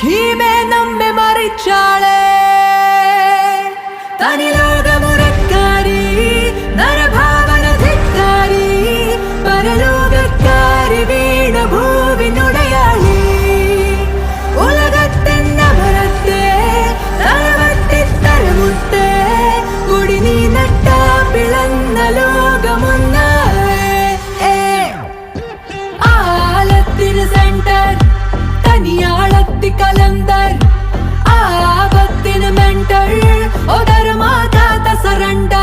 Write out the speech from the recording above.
ഖീമേ നമ്മെ മറിച്ചാളെ തനിലോകമുറക്കാരി നരഭാവന ധിക്കാരി പരലോകക്കാരി വീണ ഭൂവിനുടയാളി ഉലകത്തെന്നമരത്തെ തലവട്ടിത്തരമുട്ടെ കുടി നീ നട്ട പിളന്ന ലോകമൊന്നാളെ ആലത്തിന് സെന്റർ തനിയാളത്തി കലന്തർ ആപത്തിന് മെന്റർ ഒതരമാകാത്ത സറണ്ടർ